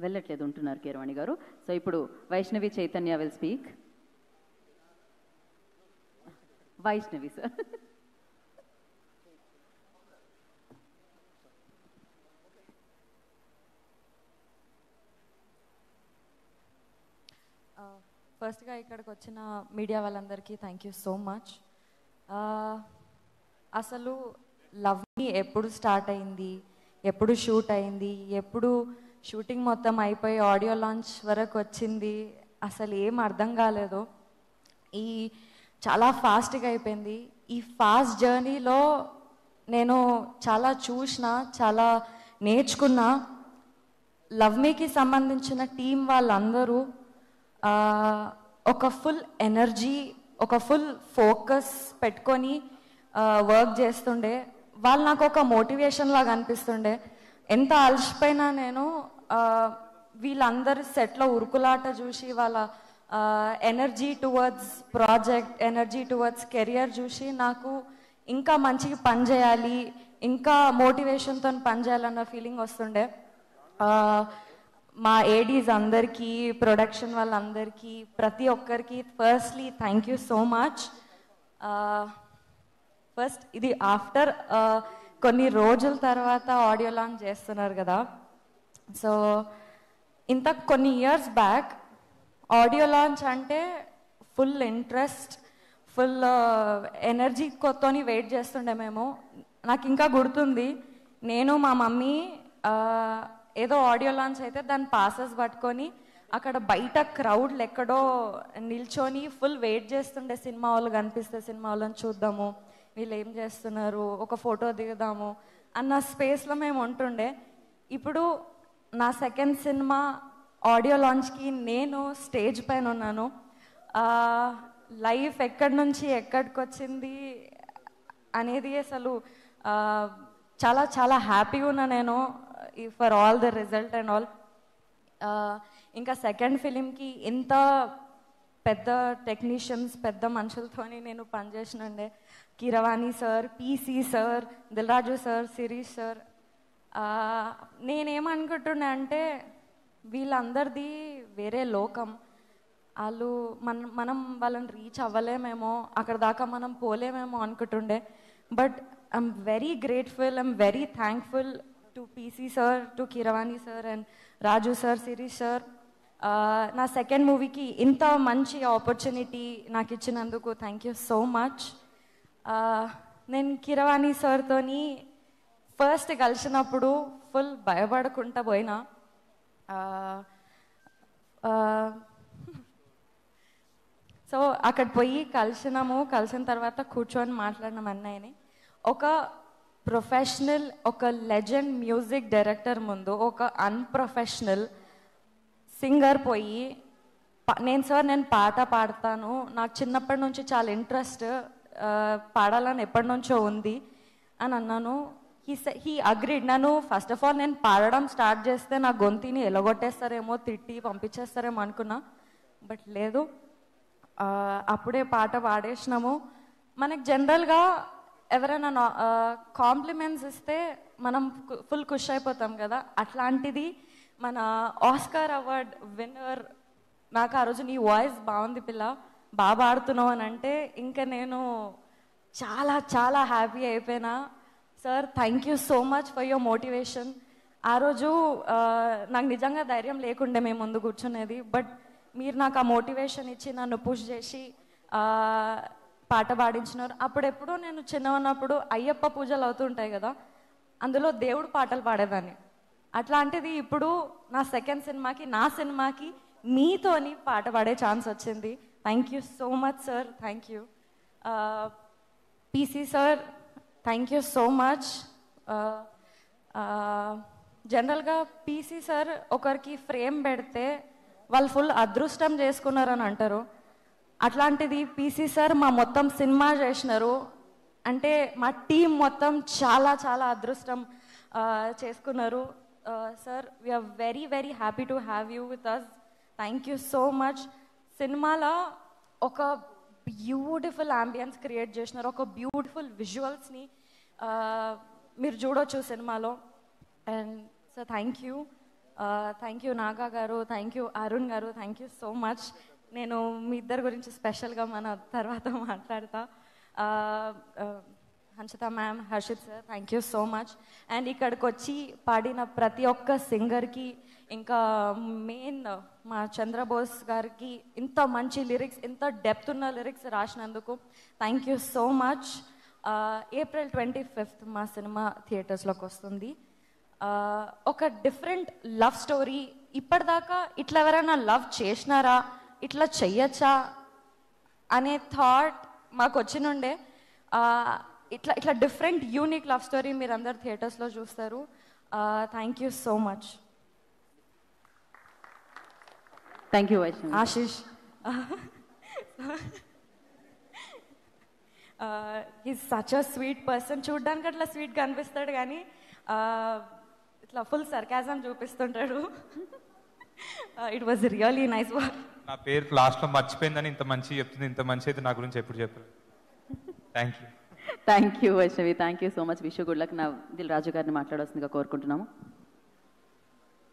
వెళ్ళట్లేదు, ఉంటున్నారు కీరవాణి గారు. సో ఇప్పుడు Vaishnavi Chaitanya will speak. Vaishnavi sir. ఫస్ట్గా ఇక్కడికి వచ్చిన మీడియా వాళ్ళందరికీ థ్యాంక్ యూ సో మచ్. అసలు లవ్ మీ ఎప్పుడు స్టార్ట్ అయింది, ఎప్పుడు షూట్ అయింది, ఎప్పుడు షూటింగ్ మొత్తం అయిపోయి ఆడియో లాంచ్ వరకు వచ్చింది, అసలు ఏం అర్థం కాలేదు. ఈ చాలా ఫాస్ట్గా అయిపోయింది. ఈ ఫాస్ట్ జర్నీలో నేను చాలా చూసిన, చాలా నేర్చుకున్నా. లవ్ మీకి సంబంధించిన టీం వాళ్ళందరూ ఒక ఫుల్ ఎనర్జీ, ఒక ఫుల్ ఫోకస్ పెట్టుకొని వర్క్ చేస్తుండే. వాళ్ళు నాకు ఒక మోటివేషన్ లాగా అనిపిస్తుండే. ఎంత అలసిపోయినా నేను వీళ్ళందరి సెట్లో ఉరుకులాట చూసి, వాళ్ళ energy towards project, energy towards career చూసి నాకు ఇంకా మంచిగా పని చేయాలి, ఇంకా మోటివేషన్తో పని చేయాలన్న ఫీలింగ్ వస్తుండే. మా ఏడీస్ అందరికీ, ప్రొడక్షన్ వాళ్ళందరికీ, ప్రతి ఒక్కరికి firstly thank you so much. First ఇది ఆఫ్టర్ కొన్ని రోజుల తర్వాత ఆడియో లాంచ్ చేస్తున్నారు కదా. సో ఇంత కొన్ని ఇయర్స్ బ్యాక్ ఆడియో లాంచ్ అంటే ఫుల్ ఇంట్రెస్ట్, ఫుల్ ఎనర్జీతోని వెయిట్ చేస్తుండే మేము. నాకు ఇంకా గుర్తుంది, నేను మా మమ్మీ ఏదో ఆడియో లాంచ్ అయితే దాని పాసెస్ పట్టుకొని అక్కడ బయట క్రౌడ్లు ఎక్కడో నిల్చొని ఫుల్ వెయిట్ చేస్తుండే. సినిమా వాళ్ళు కనిపిస్తే సినిమా వాళ్ళని చూద్దాము, వీళ్ళు ఏం చేస్తున్నారు, ఒక ఫోటో దిగుదాము అన్న స్పేస్లో మేము ఉంటుండే. ఇప్పుడు నా సెకండ్ సినిమా ఆడియో లాంచ్కి నేను స్టేజ్ పైన ఉన్నాను. లైఫ్ ఎక్కడి నుంచి ఎక్కడికి వచ్చింది అనేది అసలు చాలా చాలా హ్యాపీగా ఉన్నా నేను for all the result and all. ఇంకా సెకండ్ ఫిలింకి ఇంత పెద్ద టెక్నీషియన్స్, పెద్ద మనుషులతోని నేను పనిచేసినండే. Keeravani sir, PC sir, Dil Raju sir, Shirish sir. నేనేమనుకుంటున్నా అంటే వీళ్ళందరిది వేరే లోకం. వాళ్ళు మనం వాళ్ళని రీచ్ అవ్వలేమేమో, అక్కడ దాకా మనం పోలేమేమో అనుకుంటుండే. But I'm very grateful, I'm very thankful to PC sir, to Keeravani sir and Raju sir, Shirish sir. నా సెకండ్ మూవీకి ఇంత మంచి ఆపర్చునిటీ నాకు ఇచ్చినందుకు థ్యాంక్ యూ సో మచ్. నేను కీరవాణి సార్తోని ఫస్ట్ కలిసినప్పుడు ఫుల్ భయపడకుండా పోయినా. సో అక్కడ పోయి కలిసిన తర్వాత కూర్చొని మాట్లాడినాం అన్నయ్యని. ఒక ప్రొఫెషనల్, ఒక లెజెండ్ మ్యూజిక్ డైరెక్టర్ ముందు ఒక అన్ప్రొఫెషనల్ సింగర్ పోయి నేను పాట పాడతాను, నాకు చిన్నప్పటి నుంచి చాలా ఇంట్రెస్ట్, పాడాలని ఎప్పటి నుంచో ఉంది అని అన్నాను. He agreed. నన్ను ఫస్ట్ ఆఫ్ ఆల్ నేను పాడడం స్టార్ట్ చేస్తే నా గొంతుని ఎలగొట్టేస్తారేమో, తిట్టి పంపించేస్తారేమో అనుకున్నా. బట్ లేదు, అప్పుడే పాట పాడేసినాము. మనకు జనరల్గా ఎవరైనా కాంప్లిమెంట్స్ ఇస్తే మనం ఫుల్ ఖుష్ అయిపోతాం కదా. అట్లాంటిది మన ఆస్కార్ అవార్డ్ విన్నర్ నాకు ఆ రోజు నీ వాయిస్ బాగుంది పిల్ల, బాగా పాడుతున్నావు అని అంటే ఇంకా నేను చాలా చాలా హ్యాపీ అయిపోయినా. Sir thank you so much for your motivation. ఆ రోజు నాకు నిజంగా ధైర్యం లేకుండే మేము ముందు కూర్చునేది. బట్ మీరు నాకు ఆ మోటివేషన్ ఇచ్చి నన్ను పుష్ చేసి పాట పాడించినారు. అప్పుడెప్పుడో నేను చిన్న ఉన్నప్పుడు అయ్యప్ప పూజలు అవుతుంటాయి కదా, అందులో దేవుడు పాటలు పాడేదాన్ని. అట్లాంటిది ఇప్పుడు నా సెకండ్ సినిమాకి, నా సినిమాకి మీతోని పాట పాడే ఛాన్స్ వచ్చింది. Thank you so much sir, thank you. PC sir thank you so much. జనరల్గా పీసీ సార్ ఒకరికి ఫ్రేమ్ పెడితే వాళ్ళు ఫుల్ అదృష్టం చేసుకున్నారని అంటారు. అట్లాంటిది పీసీ సార్ మా మొత్తం సినిమా చేసినారు అంటే మా టీం మొత్తం చాలా చాలా అదృష్టం చేసుకున్నారు. Sir we are very very happy to have you with us. Thank you so much. సినిమాలో ఒక బ్యూటిఫుల్ అంబియన్స్ క్రియేట్ చేసినారు, ఒక బ్యూటిఫుల్ విజువల్స్ని మీరు చూడొచ్చు సినిమాలో. And sir thank you. Thank you Naga గారు, థ్యాంక్ యూ అరుణ్ గారు, థ్యాంక్ యూ సో మచ్. నేను మీ ఇద్దరి గురించి స్పెషల్గా మన తర్వాత మాట్లాడతా. Hanshita ma'am, Harshit sir, thank you so much. And ఇక్కడికి వచ్చి పాడిన ప్రతి ఒక్క సింగర్కి, ఇంకా మెయిన్ మా చంద్రబోస్ గారికి ఇంత మంచి లిరిక్స్, ఇంత డెప్త్ ఉన్న లిరిక్స్ రాసినందుకు thank you so much. April 25th మా సినిమా థియేటర్స్లోకి వస్తుంది. ఒక డిఫరెంట్ లవ్ స్టోరీ. ఇప్పటిదాకా ఇట్లా ఎవరైనా లవ్ చేసినారా, ఇట్లా చెయ్యొచ్చా అనే థాట్ మాకు వచ్చినుండే. ఇట్లా ఇట్లా డిఫరెంట్ యూనిక్ లవ్ స్టోరీ మీరు అందరు థియేటర్స్లో చూస్తారు. Thank you so much. Thank you Vaishnavi. Ashish, he's such a sweet person. చూడ్డానికి అట్లా స్వీట్గా అనిపిస్తాడు కానీ ఇట్లా ఫుల్ సర్కాజం చూపిస్తుంటాడు. It was really nice work. నా పేరు లాస్ట్లో మర్చిపోయిందని ఇంత మంచి చెప్తుంది. ఇంత మంచి అయితే నా గురించి ఎప్పుడు చెప్పారు. Thank you. Thank you Vaishnavi, thank you so much. Wish good luck. నా దిల్ రాజు గారిని మాట్లాడాల్సిందిగా కోరుకుంటున్నాము.